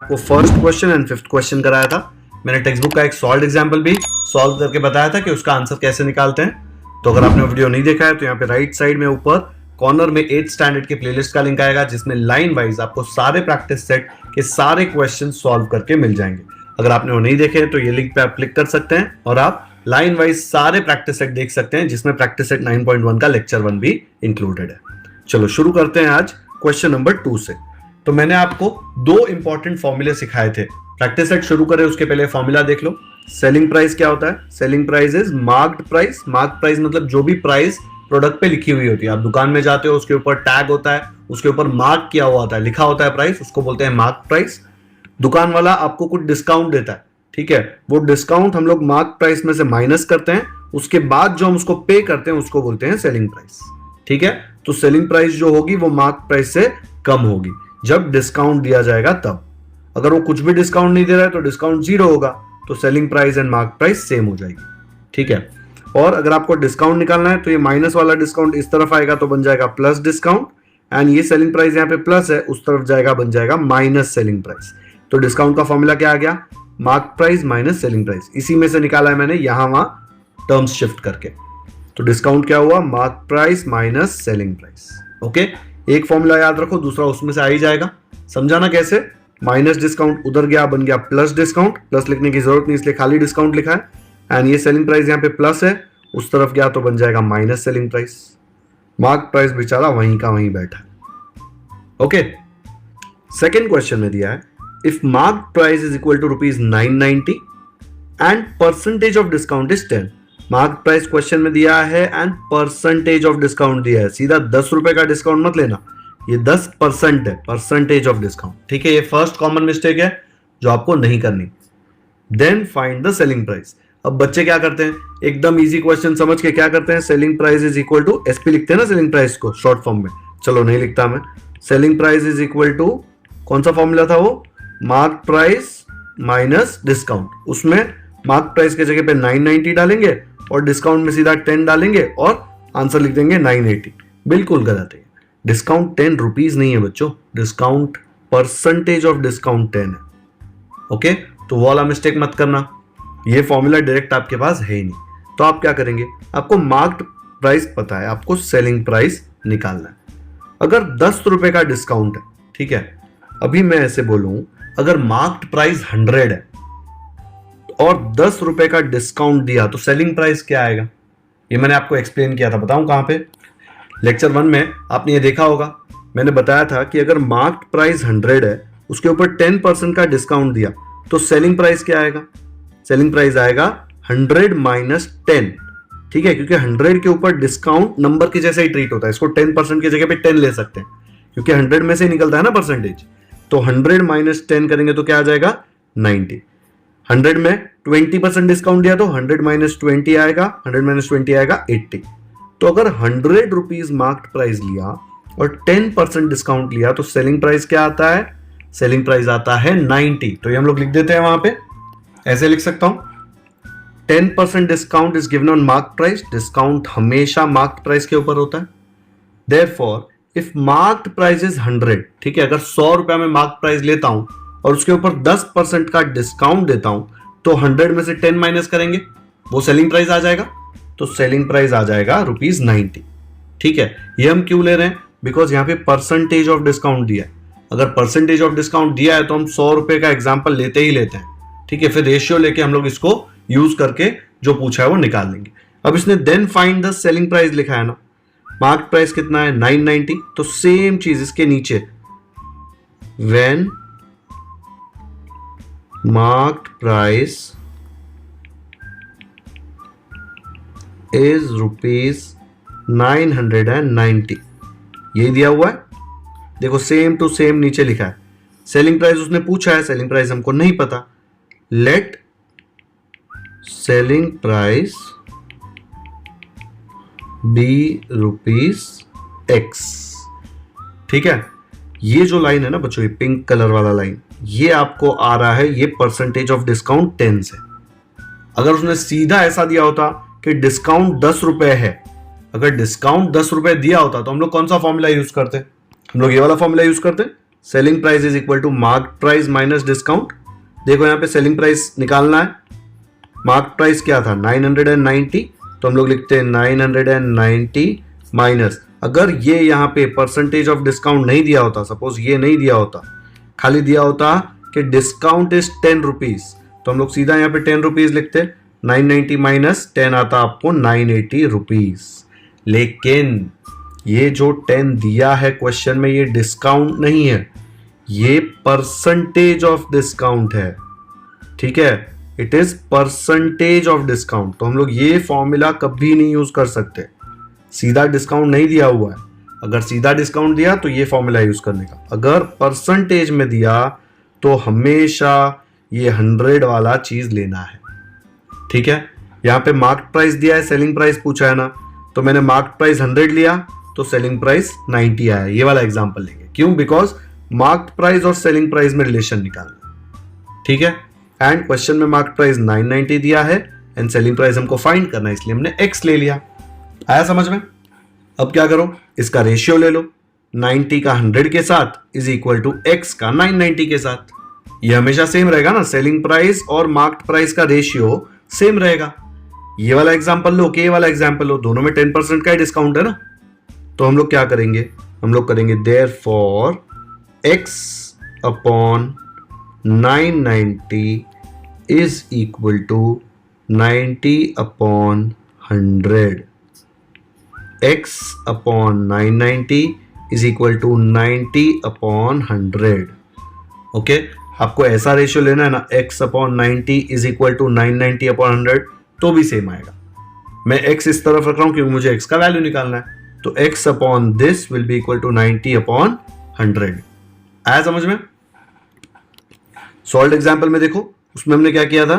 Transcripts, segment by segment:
आपको first question and fifth question कराया था। मैंने टेक्स्ट बुक का एक सॉल्व एग्जाम्पल भी सॉल्व करके बताया था कि उसका आंसर कैसे निकालते हैं। तो अगर आपने वीडियो नहीं देखा है तो यहाँ पे राइट साइड में ऊपर कॉर्नर में 8th स्टैंडर्ड के प्लेलिस्ट का लिंक आएगा, जिसमें लाइन वाइज आपको सारे प्रैक्टिस सेट के सारे क्वेश्चन सॉल्व करके मिल जाएंगे। अगर आपने वो नहीं देखे तो ये लिंक पे आप क्लिक कर सकते हैं और आप लाइन वाइज सारे प्रैक्टिस सेट देख सकते हैं, जिसमें प्रैक्टिस सेट 9.1 का लेक्चर 1 भी इंक्लूडेड है। चलो शुरू करते हैं आज क्वेश्चन नंबर 2 से। तो मैंने आपको दो इंपॉर्टेंट फॉर्मूले सिखाए थे। प्रैक्टिस सेट शुरू करें उसके पहले फॉर्मूला देख लो। सेलिंग प्राइस क्या होता है? Selling price is marked price. Marked price मतलब जो भी प्राइस प्रोडक्ट पे लिखी हुई होती है। आप दुकान में जाते हो, उसके ऊपर टैग होता है, उसके ऊपर मार्क किया हुआ होता है, लिखा होता है प्राइस, उसको बोलते हैं मार्क प्राइस। दुकान वाला आपको कुछ डिस्काउंट देता है, ठीक है, वो डिस्काउंट हम लोग मार्क प्राइस में से माइनस करते हैं, उसके बाद जो हम उसको पे करते हैं उसको बोलते हैं सेलिंग प्राइस, ठीक है। तो सेलिंग प्राइस जो होगी वो मार्क प्राइस से कम होगी जब डिस्काउंट दिया जाएगा तब। अगर वो कुछ भी डिस्काउंट नहीं दे रहा है तो डिस्काउंट 0 होगा, तो selling price and mark price same हो जाएगी, ठीक है। और अगर आपको डिस्काउंट निकालना है तो ये माइनस वाला डिस्काउंट इस तरफ आएगा तो बन जाएगा प्लस डिस्काउंट, एंड ये सेलिंग प्राइस यहाँ पे प्लस है, उस तरफ जाएगा बन जाएगा माइनस सेलिंग प्राइस। तो डिस्काउंट का फॉर्मूला क्या आ गया? Mark price minus selling price. इसी में से निकाला है मैंने यहां वहां टर्म्स शिफ्ट करके। तो डिस्काउंट क्या हुआ? Mark price minus selling price. Okay, एक फॉर्मूला याद रखो, दूसरा उसमें से आ ही जाएगा। समझाना कैसे? माइनस डिस्काउंट उधर गया, बन गया प्लस डिस्काउंट। प्लस लिखने की जरूरत नहीं, इसलिए खाली डिस्काउंट लिखा है। एंड ये सेलिंग प्राइस यहाँ पे प्लस है, उस तरफ गया तो बन जाएगा minus selling price. Mark price बेचारा वहीं का वहीं बैठा है। ओके, सेकेंड क्वेश्चन में दिया है if mark price is equal to ₹990 and percentage of discount is 10। Mark price question में दिया है एंड परसेंटेज ऑफ डिस्काउंट दिया है। सीधा 10 रुपए का डिस्काउंट मत लेना, ये 10% है, परसेंटेज ऑफ डिस्काउंट, ठीक है। ये फर्स्ट कॉमन मिस्टेक है जो आपको नहीं करनी। Then find the selling price. अब बच्चे क्या करते हैं, एकदम इजी क्वेश्चन समझ के क्या करते हैं, selling price is equal to SP लिखते हैं ना सेलिंग प्राइस को शॉर्ट फॉर्म में। चलो नहीं लिखता मैं। Selling price is equal to कौन सा फॉर्मूला था वो? Mark price minus discount. उसमें मार्क प्राइस के जगह पे 990 डालेंगे और डिस्काउंट में सीधा 10 डालेंगे और आंसर लिख देंगे 980। बिल्कुल गलत है। डिस्काउंट 10 रुपीज नहीं है बच्चों, डिस्काउंट परसेंटेज ऑफ डिस्काउंट 10 है। ओके, तो वो वाला मिस्टेक मत करना। ये फॉर्मूला डायरेक्ट आपके पास है ही नहीं। तो आप क्या करेंगे, आपको मार्क्ड प्राइस पता है, आपको सेलिंग प्राइस निकालना है। अगर 10 रुपए का डिस्काउंट है, ठीक है, अभी मैं ऐसे बोलूं, अगर मार्क्ड प्राइस 100 है और 10 रुपए का डिस्काउंट दिया तो सेलिंग प्राइस क्या आएगा? ये मैंने आपको एक्सप्लेन किया था, बताऊं कहां पे? लेक्चर 1 में आपने ये देखा होगा। मैंने बताया था कि अगर मार्क्ड प्राइस 100 है, उसके ऊपर 10% का डिस्काउंट दिया तो सेलिंग प्राइस क्या आएगा? सेलिंग प्राइस आएगा 100 माइनस 10, ठीक है, क्योंकि 100 के ऊपर डिस्काउंट नंबर के जैसे ही ट्रीट होता है। इसको 10% की जगह पे 10 ले सकते हैं क्योंकि 100 में से निकलता है ना परसेंटेज। तो 100 माइनस 10 करेंगे तो क्या आ जाएगा? 90। 100 में 20% डिस्काउंट दिया तो 100 माइनस 20 आएगा, 100 माइनस 20 आएगा 80। तो अगर 100 रुपीज मार्क्ड प्राइस लिया और 10% डिस्काउंट लिया तो सेलिंग प्राइस क्या आता है? सेलिंग प्राइस आता है 90। तो ये हम लोग लिख देते हैं वहां पे, ऐसे लिख सकता हूं, 10% discount is given on marked price. Discount हमेशा मार्क्ड प्राइस के ऊपर होता है। Therefore if marked price is 100, ठीक है, अगर 100 रुपया में मार्क्ड प्राइस लेता हूं और उसके ऊपर 10% का डिस्काउंट देता हूं तो 100 में से 10 माइनस करेंगे, वो सेलिंग प्राइस आ जाएगा। तो सेलिंग प्राइस आ जाएगा ₹90, ठीक है। ये हम क्यों ले रहे हैं? बिकॉज यहां पे परसेंटेज ऑफ डिस्काउंट दिया है। अगर परसेंटेज ऑफ डिस्काउंट दिया है तो हम 100 रुपए का एग्जाम्पल लेते ही लेते हैं, ठीक है। फिर रेशियो लेके हम लोग इसको यूज करके जो पूछा है वो निकाल लेंगे। अब इसने then find the selling price लिखा है ना, मार्क प्राइस कितना है? 990। तो सेम चीज इसके नीचे, व्हेन मार्क्ड प्राइस इज ₹990, ये दिया हुआ है। देखो सेम टू सेम नीचे लिखा है। सेलिंग प्राइस उसने पूछा है, सेलिंग प्राइस हमको नहीं पता। Let selling price be ₹X, ठीक है। ये जो लाइन है ना बच्चों, ये पिंक कलर वाला लाइन, ये आपको आ रहा है, ये परसेंटेज ऑफ डिस्काउंट 10 से। अगर उसने सीधा ऐसा दिया होता कि डिस्काउंट 10 रुपए है, अगर डिस्काउंट 10 रुपए दिया होता तो हम लोग कौन सा फॉर्मूला यूज करते? हम लोग ये वाला फॉर्मूला यूज करते, selling price is equal to mark price minus discount. देखो यहाँ पे सेलिंग प्राइस निकालना है, मार्क प्राइस क्या था 990, तो हम लोग लिखते हैं 990 माइनस, अगर ये यहाँ पे परसेंटेज ऑफ डिस्काउंट नहीं दिया होता, सपोज ये नहीं दिया होता, खाली दिया होता कि डिस्काउंट इज 10 रुपीज, तो हम लोग सीधा यहाँ पे 10 रुपीज लिखते, 990 माइनस 10 आता आपको 980 रुपीज। लेकिन ये जो 10 दिया है क्वेश्चन में ये डिस्काउंट नहीं है, ये परसेंटेज ऑफ डिस्काउंट है, ठीक है, it is percentage of discount. तो हम लोग ये फॉर्मूला कभी नहीं यूज कर सकते, सीधा डिस्काउंट नहीं दिया हुआ है। अगर सीधा डिस्काउंट दिया तो ये फॉर्मूला यूज करने का, अगर परसेंटेज में दिया तो हमेशा ये 100 वाला चीज लेना है, ठीक है। यहाँ पे मार्क प्राइस दिया है, सेलिंग प्राइस पूछा है ना, तो मैंने मार्क प्राइस 100 लिया तो सेलिंग प्राइस 90 आया। ये वाला एग्जांपल लेंगे, क्यों? बिकॉज मार्क प्राइस और सेलिंग प्राइस में रिलेशन निकालना, ठीक है। एंड क्वेश्चन में मार्क प्राइस 990 दिया है एंड सेलिंग प्राइस हमको फाइंड करना है, इसलिए हमने x ले लिया। आया समझ में? अब क्या करो, इसका रेशियो ले लो, 90 का 100 के साथ इज इक्वल टू x का 990 के साथ। ये हमेशा सेम रहेगा ना, सेलिंग प्राइस और मार्क्ड प्राइस का रेशियो सेम रहेगा। ये वाला एग्जांपल लो कि ये वाला एग्जांपल लो, दोनों में 10% का ही डिस्काउंट है ना। तो हम लोग क्या करेंगे, हम लोग करेंगे therefore x upon 990 is equal to 90 upon 100। x upon 990 is equal to 90 upon 100। Okay, आपको ऐसा रेशियो लेना है ना, x upon 90 is equal to 990 upon 100, तो भी सेम आएगा। मैं x इस तरफ रख रहा हूं क्योंकि मुझे x का वैल्यू निकालना है, तो x upon this will be equal to 90 upon 100। आया समझ में? सॉल्व एग्जाम्पल में देखो, उसमें हमने क्या किया था,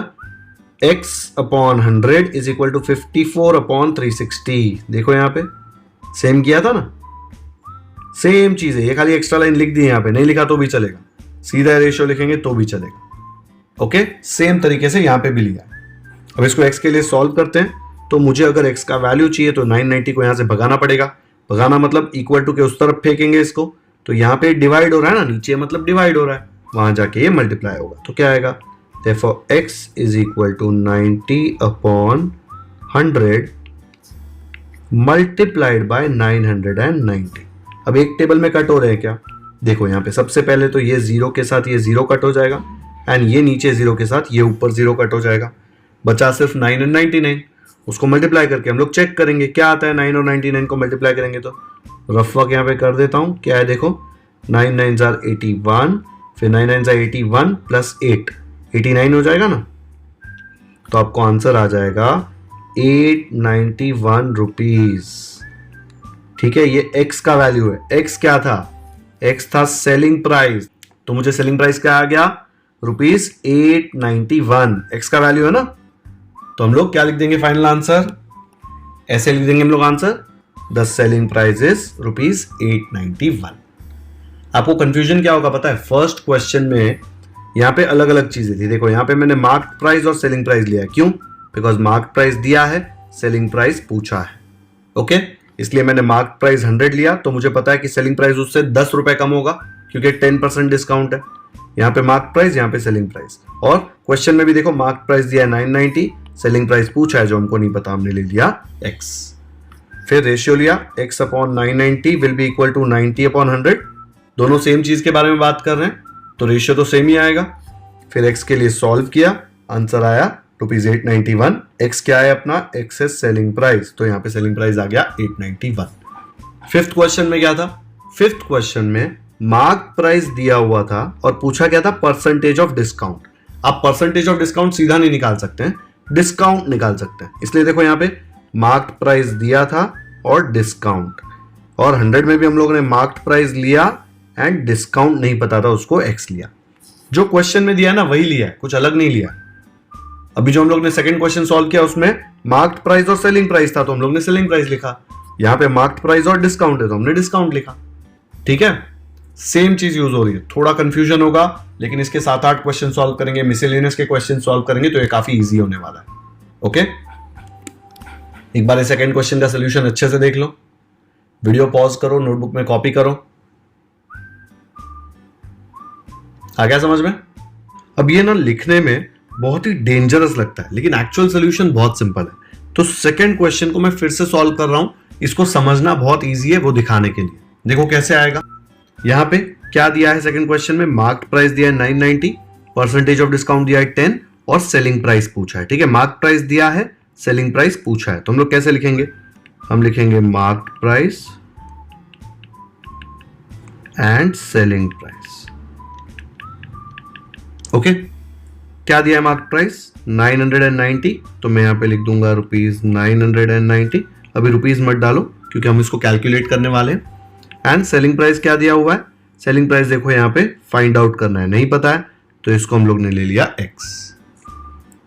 x upon 100 is equal to 54 upon 360। देखो यहां पे सेम किया था ना, सेम चीज है, ये खाली एक्स्ट्रा लाइन लिख दी, यहां पे नहीं लिखा तो भी चलेगा, सीधा रेशियो लिखेंगे तो भी चलेगा। ओके, सेम तरीके से यहां पे भी लिया। अब इसको x के लिए सॉल्व करते हैं, तो मुझे अगर x का वैल्यू चाहिए तो 990 को यहां से भगाना पड़ेगा। भगाना मतलब इक्वल टू के उस तरफ फेंकेंगे इसको, तो यहां पे डिवाइड हो रहा है ना, नीचे मतलब डिवाइड हो रहा है, वहां जाके ये मल्टीप्लाई होगा, तो क्या आएगा, therefore x is equal to 90 upon 100 multiplied by 990। अब एक टेबल में कट हो रहे हैं क्या, देखो यहाँ पे सबसे पहले तो ये 0 के साथ ये 0 कट हो जाएगा एंड ये नीचे 0 के साथ ये ऊपर 0 कट हो जाएगा, बचा सिर्फ 9 और 99। उसको मल्टीप्लाई करके हम लोग चेक करेंगे क्या आता है, 9 और 99 को मल्टीप्लाई करेंगे तो रफ वर्क यहाँ पे कर देता हूँ, क्या है देखो, 9 9 आर 81, फिर 9 9 आर 81 प्लस 8 89 हो जाएगा ना, तो आपको आंसर आ जाएगा 891 रुपीज। ठीक है, ये x का वैल्यू है। x क्या था, x था सेलिंग प्राइस, तो मुझे सेलिंग प्राइस क्या आ गया, रुपीज 891, x का वैल्यू है ना। तो हम लोग क्या लिख देंगे फाइनल आंसर, ऐसे लिख देंगे हम लोग answer, the selling price is rupees 891। आपको कंफ्यूजन क्या होगा पता है, फर्स्ट क्वेश्चन में यहाँ पे अलग अलग चीजें थी। देखो यहाँ पे मैंने मार्क्ड प्राइस और सेलिंग प्राइस लिया है, क्यों, बिकॉज मार्क्ड प्राइस दिया है, सेलिंग प्राइस पूछा है। ओके, इसलिए मैंने मार्क्ड प्राइस 100 लिया, तो मुझे पता है कि सेलिंग प्राइस उससे 10 रुपए कम होगा क्योंकि 10% डिस्काउंट है। यहाँ पे मार्क्ड प्राइस, यहाँ पे सेलिंग प्राइस, और क्वेश्चन में भी देखो मार्क्ड प्राइस दिया है 990, सेलिंग प्राइस पूछा है जो हमको नहीं पता, हमने ले लिया x। फिर रेशियो लिया, x upon 990 will be equal to 90 upon 100, दोनों सेम चीज के बारे में बात कर रहे हैं तो रेशियो तो सेम ही आएगा। फिर x के लिए सॉल्व किया, आंसर आया रुपीज 891। x क्या है अपना, x है सेलिंग प्राइस, तो यहाँ पे सेलिंग प्राइस आ गया 891। फिफ्थ क्वेश्चन में क्या था, फिफ्थ क्वेश्चन में मार्क प्राइस दिया हुआ था और पूछा क्या था, परसेंटेज ऑफ डिस्काउंट। आप परसेंटेज ऑफ डिस्काउंट सीधा नहीं निकाल सकते हैं, डिस्काउंट निकाल सकते हैं। इसलिए देखो यहाँ पे मार्क्ड प्राइस दिया था और डिस्काउंट, और 100 में भी हम लोगों ने मार्क्ड प्राइस लिया एंड डिस्काउंट नहीं पता था, उसको x लिया। जो क्वेश्चन में दिया ना वही लिया है, कुछ अलग नहीं लिया। अभी जो हम लोग ने सेकंड क्वेश्चन सॉल्व किया उसमें मार्क्ड प्राइस और सेलिंग प्राइस था, तो हम लोग ने सेलिंग प्राइस लिखा। यहाँ पे मार्क्ड प्राइस और डिस्काउंट है तो हमने डिस्काउंट लिखा। ठीक है, सेम चीज यूज हो रही है, थोड़ा कंफ्यूजन होगा लेकिन इसके 7-8 क्वेश्चन सॉल्व करेंगे, मिसलेनियस के क्वेश्चन सॉल्व करेंगे तो ये काफी इजी होने वाला है। ओके, एक बार सेकंड क्वेश्चन का सोल्यूशन अच्छे से देख लो, वीडियो पॉज करो, नोटबुक में कॉपी करो। आ गया समझ में? अब ये ना लिखने में बहुत ही डेंजरस लगता है, लेकिन एक्चुअल सोल्यूशन बहुत सिंपल है। तो सेकंड क्वेश्चन को मैं फिर से सॉल्व कर रहा हूं, इसको समझना बहुत इजी है वो दिखाने के लिए। देखो कैसे आएगा। यहां पे क्या दिया है सेकंड क्वेश्चन में, मार्क्ड प्राइस दिया है 990, परसेंटेज ऑफ डिस्काउंट दिया है 10 और सेलिंग प्राइस पूछा है। ठीक है, मार्क्ड प्राइस दिया है, सेलिंग प्राइस पूछा है, तो हम लोग कैसे लिखेंगे, हम लिखेंगे marked price and selling price. Okay, क्या दिया है मार्केट प्राइस 990, तो मैं यहां पे लिख दूंगा ₹990। अभी रुपीज मत डालो क्योंकि हम इसको कैलकुलेट करने वाले हैं। एंड सेलिंग प्राइस क्या दिया हुआ है, सेलिंग प्राइस देखो यहां पे फाइंड आउट करना है, नहीं पता है तो इसको हम लोग ने ले लिया x।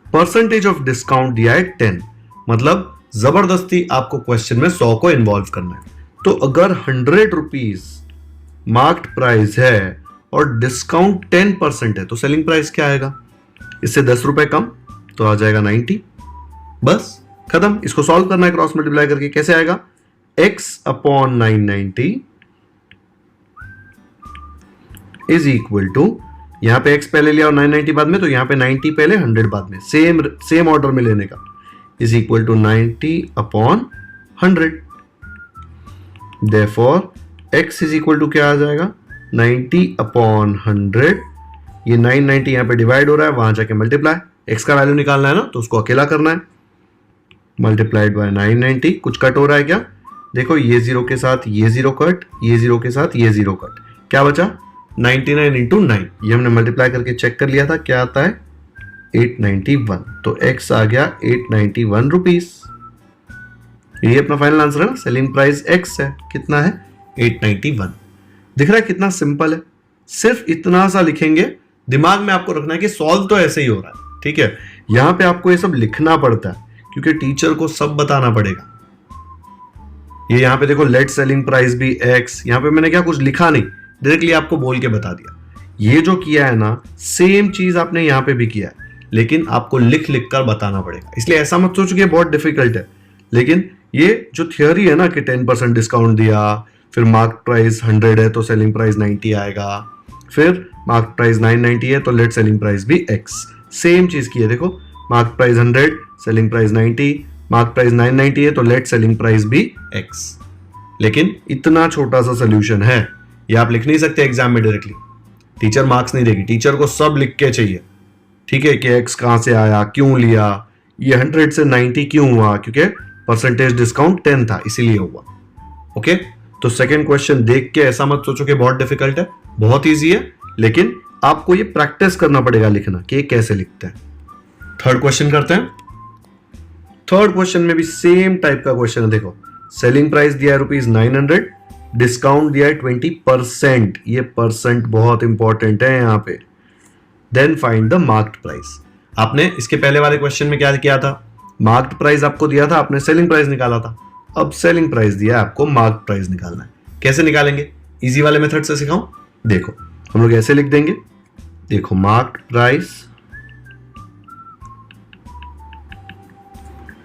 परसेंटेज ऑफ डिस्काउंट दिया है 10, मतलब जबरदस्ती आपको क्वेश्चन में 100 को इन्वॉल्व करना है। तो अगर 100 रुपीज मार्क्ड प्राइस है और डिस्काउंट 10% है तो सेलिंग प्राइस क्या आएगा, इससे 10 रुपए कम, तो आ जाएगा 90। बस खत्म, इसको सॉल्व करना है क्रॉस मल्टीप्लाई करके। कैसे आएगा, x upon 990 is equal to, यहां पे x पहले लिया और 990 बाद में, तो यहां पे 90 पहले 100 बाद में, सेम ऑर्डर में लेने का, is equal to 90 upon 100। Therefore x is equal to क्या आ जाएगा, 90 अपॉन 100। ये 990 यहां पे डिवाइड हो रहा है, वहां जाके मल्टीप्लाई, x का वैल्यू निकालना है ना तो उसको अकेला करना है, मल्टीप्लाइड बाय 990। कुछ कट हो रहा है क्या, देखो ये जीरो के साथ ये जीरो कट, ये जीरो के साथ ये जीरो कट, क्या बचा 99 इंटू 9, ये हमने मल्टीप्लाई करके चेक कर लिया था, क्या आता है 891। तो x आ गया 891 रुपीज। ये अपना फाइनल आंसर है ना, सेलिंग प्राइस x है, कितना है 891। दिख रहा है कितना सिंपल है, सिर्फ इतना सा लिखेंगे। दिमाग में आपको रखना है कि सॉल्व तो ऐसे ही हो रहा है, ठीक है। यहां पे आपको ये सब लिखना पड़ता है क्योंकि टीचर को सब बताना पड़ेगा। ये यहां पे देखो लेट सेलिंग प्राइस भी x, यहां पे मैंने क्या कुछ लिखा नहीं, डायरेक्टली आपको बोल के बता दिया। ये जो किया है ना, सेम चीज आपने यहां पे भी किया है, लेकिन आपको लिख लिख कर बताना पड़ेगा। इसलिए ऐसा मत सोचो कि बहुत डिफिकल्ट है, लेकिन ये जो थियोरी है ना कि 10% डिस्काउंट दिया, फिर मार्क प्राइस 100 है तो सेलिंग प्राइस 90 आएगा, फिर मार्क प्राइस 990 है तो लेट सेलिंग प्राइस भी x, सेम चीज की है। देखो mark price 100, selling price 90, mark price 990 है तो लेट सेलिंग प्राइस भी x। लेकिन इतना छोटा सा सोल्यूशन है, ये आप लिख नहीं सकते एग्जाम में डायरेक्टली, टीचर मार्क्स नहीं देगी, टीचर को सब लिख के चाहिए, ठीक है, कि x कहां से आया, क्यों लिया, ये 100 से 90 क्यों हुआ, क्योंकि परसेंटेज डिस्काउंट 10 था इसीलिए हुआ। ओके, तो सेकंड क्वेश्चन देख के ऐसा मत सोचो कि बहुत डिफिकल्ट है, बहुत इजी है, लेकिन आपको ये प्रैक्टिस करना पड़ेगा लिखना कि कैसे लिखते हैं। थर्ड क्वेश्चन करते हैं। थर्ड क्वेश्चन में भी सेम टाइप का क्वेश्चन है। देखो सेलिंग प्राइस दिया है ₹900, डिस्काउंट दिया है 20%, ये परसेंट बहुत इंपॉर्टेंट है यहाँ पे। Then find the marked price. आपने इसके पहले वाले क्वेश्चन में क्या किया था, मार्क्ड प्राइस आपको दिया था, आपने सेलिंग प्राइस निकाला था। अब सेलिंग प्राइस दिया है, आपको मार्क्ड प्राइस निकालना है। कैसे निकालेंगे, इजी वाले मेथड से सिखाऊं। देखो हम लोग ऐसे लिख देंगे, देखो marked price,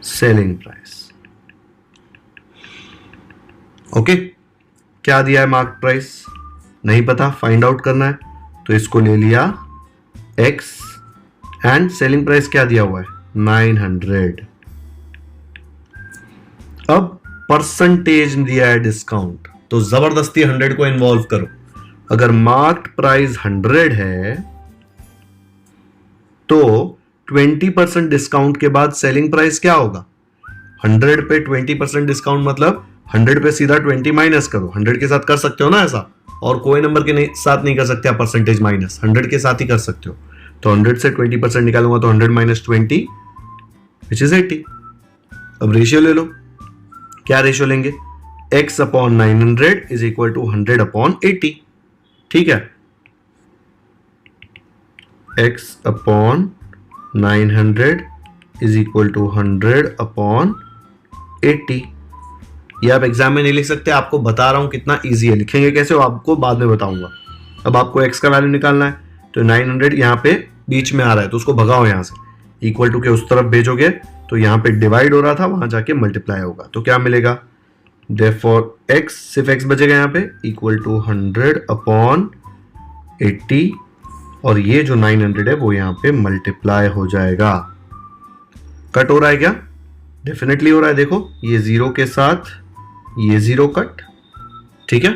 selling price. Okay, क्या दिया है मार्क्ड प्राइस नहीं पता, फाइंड आउट करना है, तो इसको ले लिया x, एंड सेलिंग प्राइस क्या दिया हुआ है 900। अब परसेंटेज दिया है डिस्काउंट, तो जबरदस्ती 100 को इन्वॉल्व करो। अगर मार्क्ड प्राइस 100 है तो 20% डिस्काउंट के बाद सेलिंग प्राइस क्या होगा, 100 पे 20% डिस्काउंट मतलब 100 पे सीधा 20 माइनस करो। 100 के साथ कर सकते हो ना ऐसा, और कोई नंबर के साथ नहीं कर सकते आप परसेंटेज माइनस, 100 के साथ ही कर सकते हो। तो 100 से 20% निकालूंगा तो 100 माइनस 20 विच इज 80। अब रेशियो ले लो, क्या रेशियो लेंगे, x upon 900 is equal to 100 upon 80। ठीक है, x upon 900 is equal to 100 upon 80। ये आप एग्जाम में नहीं लिख सकते, आपको बता रहा हूं कितना इजी है। लिखेंगे कैसे वो आपको बाद में बताऊंगा। अब आपको x का वैल्यू निकालना है, तो 900 यहां पे बीच में आ रहा है तो उसको भगाओ यहां से, इक्वल टू के उस तरफ भेजोगे तो यहां पे डिवाइड हो रहा था, वहां जाके मल्टीप्लाई होगा, तो क्या मिलेगा, देयरफॉर x, सिर्फ x बचेगा यहां पे, इक्वल टू 100 अपॉन 80 और ये जो 900 है वो यहाँ पे मल्टीप्लाई हो जाएगा। कट हो रहा है क्या? डेफिनेटली हो रहा है। देखो ये 0 के साथ ये 0 कट, ठीक है।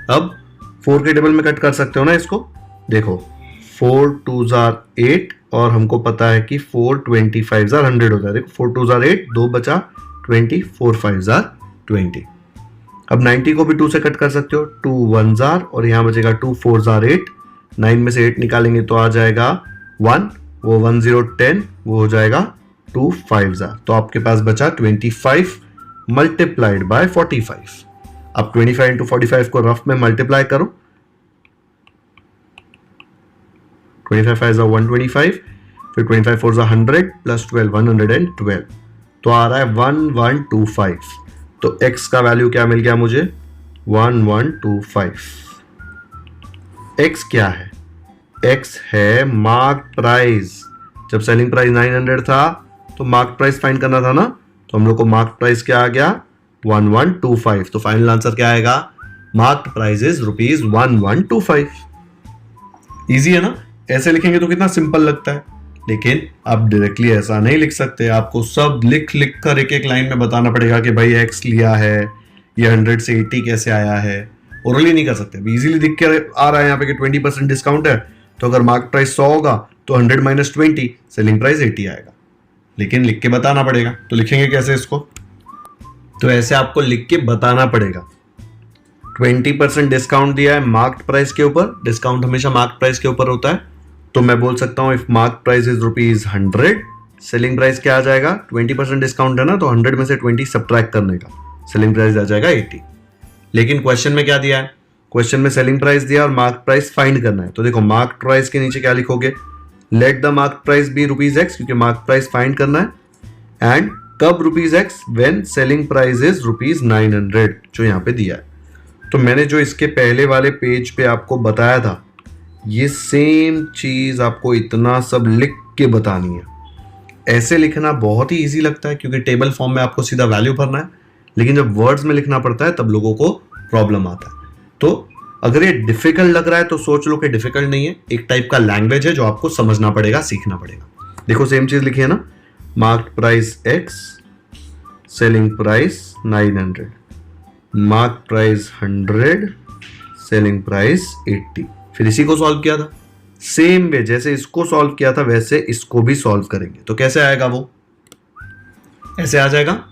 अब 4 के टेबल में कट कर सकते हो ना इसको। देखो 4 2 जार 8 और हमको पता है कि 4 25 जार 100 होता है। देखो 4 2 जार 8, 2 बचा 20, 4 5 जार 20। अब 90 को भी 2 से कट कर सकते हो, 2 1 जार और यहाँ बचेगा 2 4 जार 8। 9 में से 8 निकालेंगे तो आ जाएगा 1, वो 1 0 10, वो हो जाएगा 2 5 जार। तो आपके पास बचा 25 मल्टीप्लाइड बाय 45। अब 25 इंटू 45 को रफ में मल्टीप्लाई करो। 25 5 125, फिर 25 4 100 प्लस 12 112, तो आ रहा है 1125। तो x का वैल्यू क्या मिल गया मुझे? 1125। x क्या है? x है मार्क प्राइस। जब सेलिंग प्राइस 900 था तो मार्क प्राइस फाइंड करना था ना, तो हम लोग को मार्क प्राइस क्या आ गया? 1125। तो फाइनल आंसर क्या आएगा? Mark price is ₹1125। इजी है ना? ऐसे लिखेंगे तो कितना सिंपल लगता है, लेकिन आप डायरेक्टली ऐसा नहीं लिख सकते। आपको सब लिख लिख कर एक एक लाइन में बताना पड़ेगा कि भाई x लिया है, ये 100 से 80 कैसे आया है। ओरली नहीं कर सकते। अभी इजीली दिख के आ रहा है यहाँ पे कि 20% डिस्काउंट है, तो अगर मार्क प्राइस 100 होगा तो 100 माइनस 20 सेलिंग प्राइस 80 आएगा, लेकिन लिख के बताना पड़ेगा। तो लिखेंगे कैसे इसको? तो ऐसे आपको लिख के बताना पड़ेगा। 20% डिस्काउंट दिया है मार्क्ड प्राइस के ऊपर। डिस्काउंट हमेशा मार्क्ड प्राइस के ऊपर होता है, तो मैं बोल सकता हूं if mark price is ₹100, selling price क्या आ जाएगा? 20% डिस्काउंट है ना, तो 100 में से 20 सब्ट्रैक्ट करने का, सेलिंग प्राइस आ जाएगा 80। लेकिन क्वेश्चन में क्या दिया है? क्वेश्चन में सेलिंग प्राइस दिया और मार्क प्राइस फाइंड करना है। तो देखो मार्क प्राइस के नीचे क्या लिखोगे? Let the mark price be ₹X, क्योंकि मार्क प्राइस फाइंड करना है। एंड कब ₹X? When selling price is ₹900, जो यहाँ पे दिया है। तो मैंने जो इसके पहले वाले पेज पे आपको बताया था, ये सेम चीज आपको इतना सब लिख के बतानी है। ऐसे लिखना बहुत ही इजी लगता है क्योंकि टेबल फॉर्म में आपको सीधा वैल्यू भरना है, लेकिन जब वर्ड्स में लिखना पड़ता है तब लोगों को प्रॉब्लम आता है। तो अगर ये डिफिकल्ट लग रहा है तो सोच लो कि डिफिकल्ट नहीं है, एक टाइप का लैंग्वेज है जो आपको समझना पड़ेगा, सीखना पड़ेगा। देखो सेम चीज लिखी है ना, mark price x, selling price 900, mark price 100, selling price 80। फिर इसी को सॉल्व किया था सेम वे, जैसे इसको सॉल्व किया था वैसे इसको भी सॉल्व करेंगे। तो कैसे आएगा वो? ऐसे आ जाएगा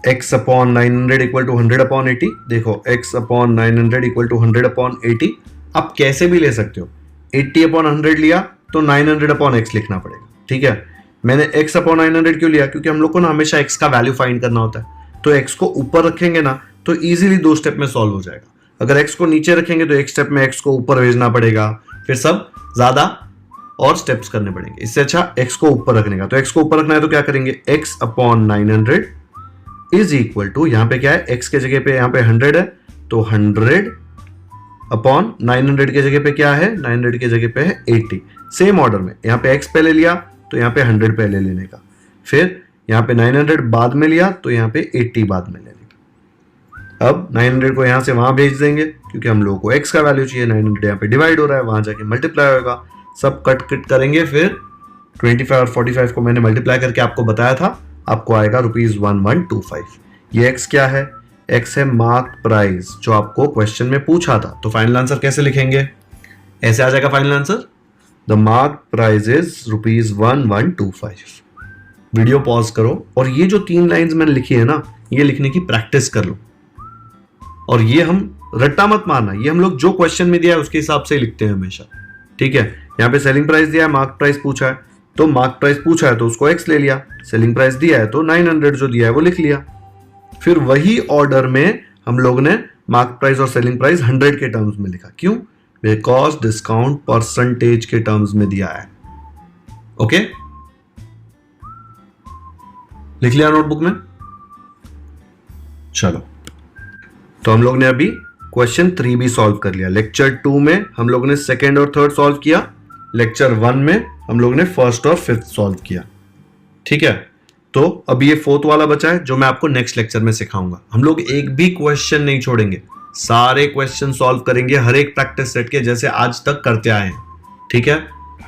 x upon 900 equal to 100 upon 80। देखो x upon 900 equal to 100 upon 80। आप कैसे भी ले सकते हो, 80 अपॉन 100 लिया तो 900 अपॉन x लिखना पड़ेगा, ठीक है। मैंने x अपॉन 900 क्यों लिया? क्योंकि हम लोग को ना हमेशा x का वैल्यू फाइंड करना होता है, तो x को ऊपर रखेंगे ना तो इजीली 2 स्टेप में सॉल्व हो जाएगा। अगर x को नीचे रखेंगे तो एक स्टेप में x को ऊपर भेजना पड़ेगा, फिर सब ज्यादा और स्टेप्स करने पड़ेंगे। इससे अच्छा x को ऊपर रखने का। तो x को ऊपर रखना है तो क्या करेंगे? x upon 900 is equal to, यहाँ पे क्या है? x के जगह पे यहाँ पे 100 है, तो 100 अपॉन 900 के जगह पे क्या है? 900 के जगह पे है 80। सेम ऑर्डर में यहाँ पे x पहले लिया तो यहाँ पे 100 पहले लेने का, फिर यहाँ पे 900 बाद में लिया तो यहाँ पे 80 बाद में लेने का। अब 900 को यहाँ से वहां भेज देंगे क्योंकि हम लोगों को x का वैल्यू चाहिए। 900 यहाँ पे डिवाइड हो रहा है, वहां जाके मल्टीप्लाई होगा। सब कट कट करेंगे, फिर 25 और 45 को मैंने मल्टीप्लाई करके आपको बताया था, आपको आएगा ₹1125। ये x क्या है? x है मार्क प्राइस, जो आपको क्वेश्चन में पूछा था। तो फाइनल आंसर कैसे लिखेंगे? ऐसे आ जाएगा final answer, the mark price is ₹1125। Video pause करो और ये जो 3 लाइंस मैंने लिखी है ना, ये लिखने की प्रैक्टिस कर लो। और ये हम रट्टा मत मारना, ये हम लोग जो क्वेश्चन में दिया है उसके हिसाब से लिखते हैं हमेशा, ठीक है। यहाँ पे सेलिंग प्राइस दिया है, मार्क प्राइस पूछा है, तो मार्क प्राइस पूछा है तो उसको x ले लिया। सेलिंग प्राइस दिया है तो 900 जो दिया है वो लिख लिया। फिर वही ऑर्डर में हम लोग ने मार्क प्राइस और सेलिंग प्राइस 100 के टर्म्स में लिखा। क्यों? बिकॉज डिस्काउंट परसेंटेज के टर्म्स में दिया है। ओके, लिख लिया नोटबुक में? चलो, तो हम लोग ने अभी क्वेश्चन 3 भी सॉल्व कर लिया। लेक्चर 2 में हम लोग ने सेकेंड और थर्ड सॉल्व किया, लेक्चर 1 में हम लोग ने फर्स्ट और फिफ्थ सॉल्व किया, ठीक है। तो अभी ये फोर्थ वाला बचा है जो मैं आपको नेक्स्ट लेक्चर में सिखाऊंगा। हम लोग एक भी क्वेश्चन नहीं छोड़ेंगे, सारे क्वेश्चन सॉल्व करेंगे हर एक प्रैक्टिस सेट के, जैसे आज तक करते आए हैं। ठीक है,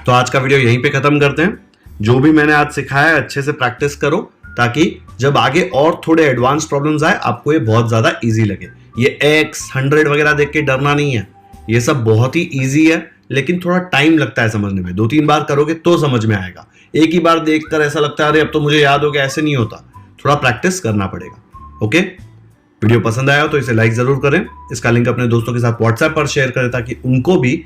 तो आज का वीडियो यहीं पे खत्म करते हैं। जो भी मैंने आज सिखाया है अच्छे से प्रैक्टिस करो, ताकि जब आगे और थोड़े एडवांस प्रॉब्लम्स आए आपको ये बहुत ज्यादा इजी लगे। ये x 100 वगैरह देख के डरना नहीं है, ये सब बहुत ही इजी है, लेकिन थोड़ा टाइम लगता है समझने में। 2-3 बार करोगे तो समझ में आएगा। एक ही बार देखकर ऐसा लगता है अरे अब तो मुझे याद हो गया, ऐसे नहीं होता, थोड़ा प्रैक्टिस करना पड़ेगा। ओके, वीडियो पसंद आया तो इसे लाइक जरूर करें। इसका लिंक अपने दोस्तों के साथ व्हाट्सएप पर शेयर करें ताकि उनको भी